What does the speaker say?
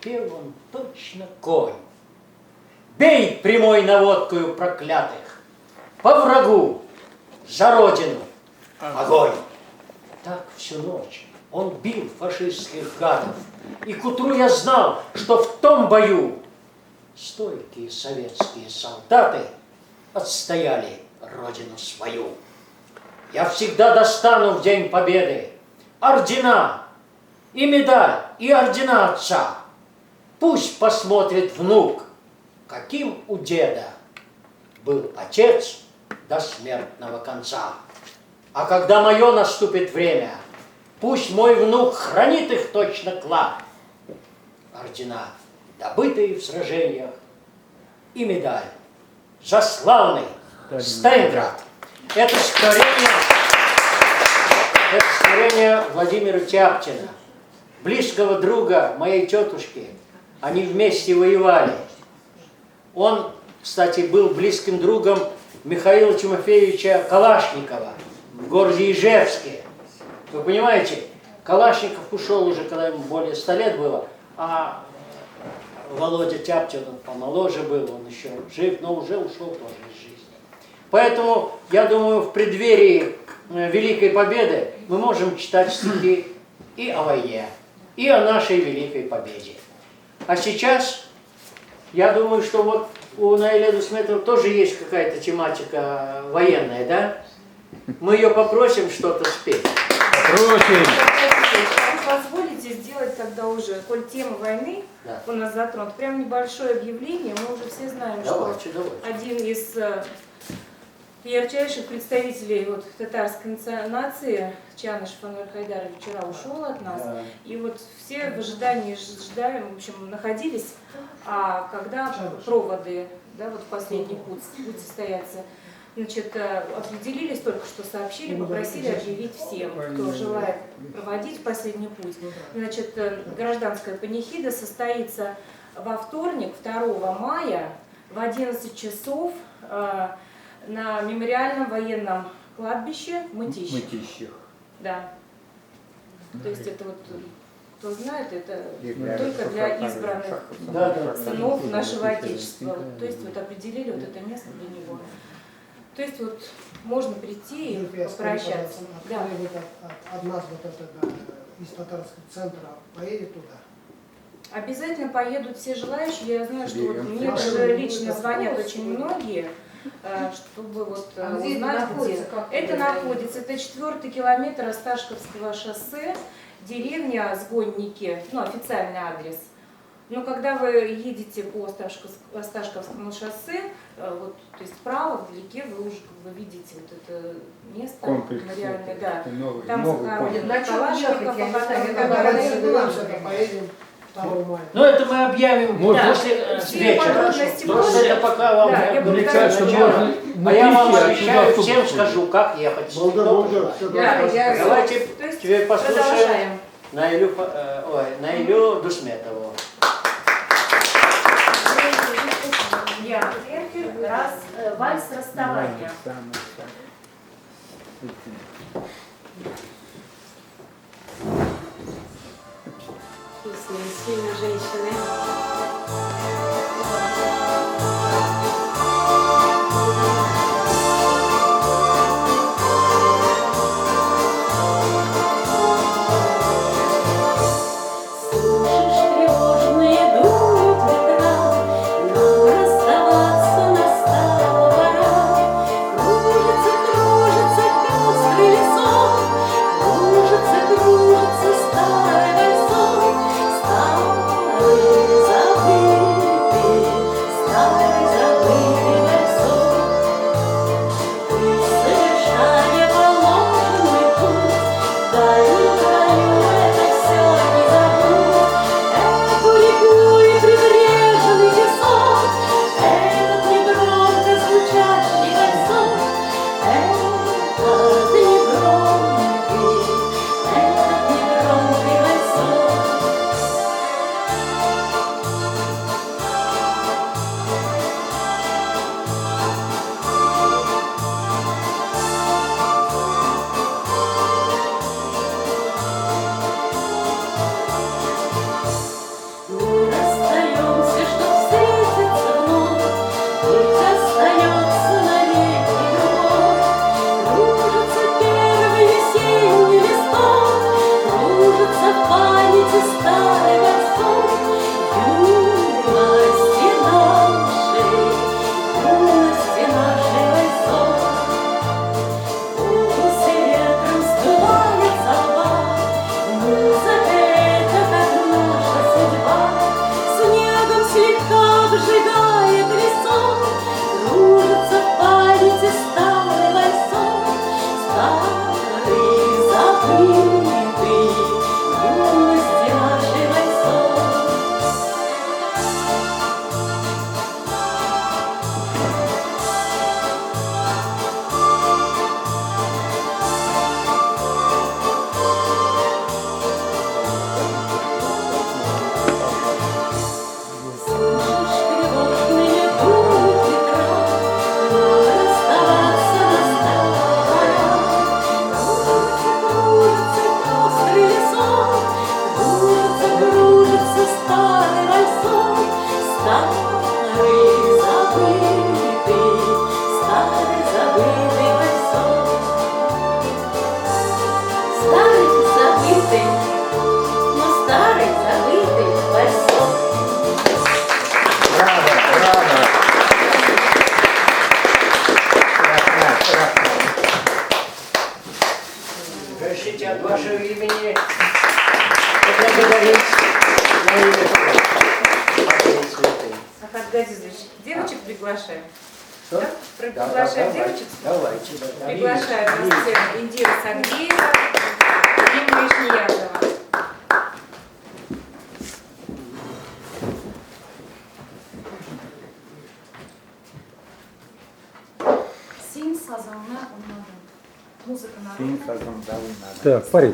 шипел он точно конь. Бей прямой наводкою проклятых, по врагу, за родину, огонь! Так всю ночь он бил фашистских гадов, и к утру я знал, что в том бою стойкие советские солдаты отстояли родину свою. Я всегда достану в День Победы ордена и медаль, и ордена отца. Пусть посмотрит внук, каким у деда был отец до смертного конца. А когда мое наступит время, пусть мой внук хранит их точно клад. Ордена, добытые в сражениях, и медаль за славный Сталинград. Это стихотворение Владимира Тяпкина, близкого друга моей тетушки. Они вместе воевали. Он, кстати, был близким другом Михаила Тимофеевича Калашникова в городе Ижевске. Вы понимаете, Калашников ушел уже, когда ему более 100 лет было, а Володя Тяпкин помоложе был, он еще жив, но уже ушел тоже из жизни. Поэтому, я думаю, в преддверии Великой Победы мы можем читать стихи и о войне, и о нашей Великой Победе. А сейчас, я думаю, что вот у Наиля Дусметова тоже есть какая-то тематика военная, да? Мы ее попросим что-то спеть. Просим. Позволите сделать тогда уже, коль тема войны у нас затронута, прям небольшое объявление. Мы уже все знаем, что один из ярчайших представителей вот татарской нации, Чанышев Анвар Хайдарович, вчера ушел от нас. И вот все в ожидании ждали, в общем, находились, а когда проводы, да, вот в последний путь состоятся, значит, определились, только что сообщили, попросили объявить всем, кто желает проводить последний путь. Значит, гражданская панихида состоится во вторник, 2 мая, в 11 часов на мемориальном военном кладбище в Мытищах. Да. То есть это вот, кто знает, это только для избранных сынов нашего Отечества. То есть вот определили вот это место для него. То есть вот можно прийти и попрощаться. Да. От нас вот это, да, из татарского центра поедет туда? Обязательно поедут все желающие. Я знаю, что вот мне даже лично звонят очень многие, чтобы вот узнать, где. Это находится, это 4-й километр Осташковского шоссе, деревня Сгонники, ну официальный адрес. Но когда вы едете по Осташковскому шоссе, вот, то есть справа, вдалеке, вы уже как бы видите вот это место мемориальное, да. Там захоронен Калашников, поедем 2 мая. Ну это мы объявим после вечера. Просто это пока вам начало. А я вам обещаю, всем скажу, как ехать. Давайте теперь послушаем Наилю Дусметову. Вальс расставания. Песня «Сильные женщины». Старый Газизович, девочек приглашаем. Что? Да? Да, Приглашаем давайте, девочек. давайте. Приглашаем на сцену Индира Сагдеева и Римма Ишниязова. Син сазанlar onların. Muzika Film народная. sazında oynadı. Так, парень.